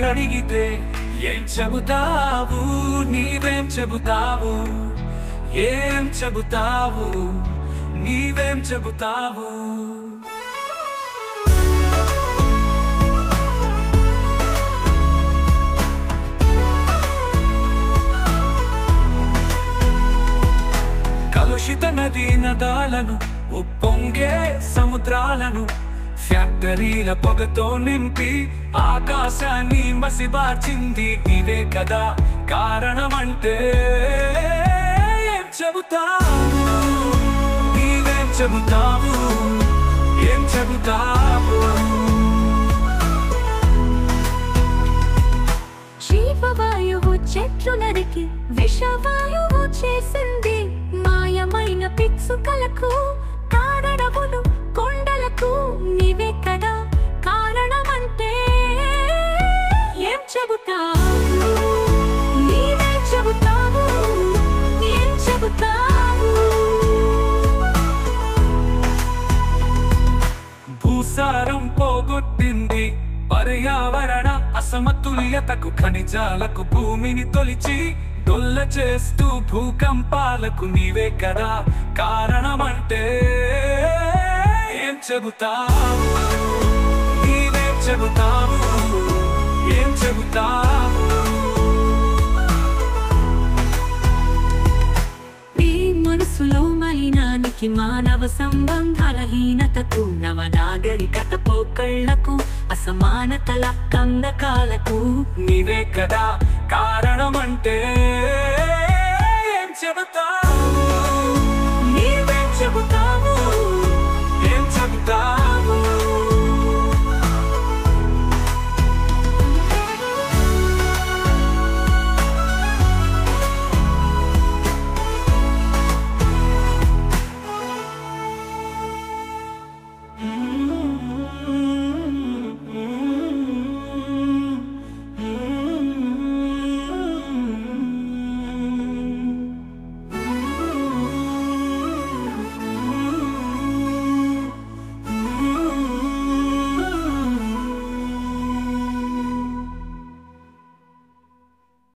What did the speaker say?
అడిగితే ఏం చెబుతావు? నీవేం చెబుతావు? ఏం చెబుతావు? నీవేం చెబుతావు? కలుషిత నదీ నదాలను, ఉప్పొంగే సముద్రాలను ఫ్యాక్టరీల పొగతో నింపి ఆకాశాన్ని మసిబార్చింది నీవే కదా కారణమంటే ఏం చెబుతావు? నీవేం చెబుతావు? ఏం చెబుతావు? జీవవాయువు చెట్లు నరికి విషవాయువు చేసింది. మాయమైన పిచ్చుకలకు, కారణములు కొండలకు నీవే కదా కారణమంటే ఏం చెబుతావు? నీవేం చెబుతావు? ఏం చెబుతావు? భూసారం పోగొట్టింది, పర్యావరణ అసమతుల్యతకు, ఖనిజాలకు భూమిని తొలిచి డొల్ల చేస్తూ భూకంపాలకు నీవే కదా కారణమంటే ఏం చెబుతావు? నీవేం చెబుతావు? ఏం చెబుతావు? ఈ మనసులో మైనానికి, మానవ సంబంధాల హీనతకు, నవనాగరికత పోకళ్లకు, అసమానతల కందకాలకు నీవే కదా కారణమంటే ఏం చెబుతావు?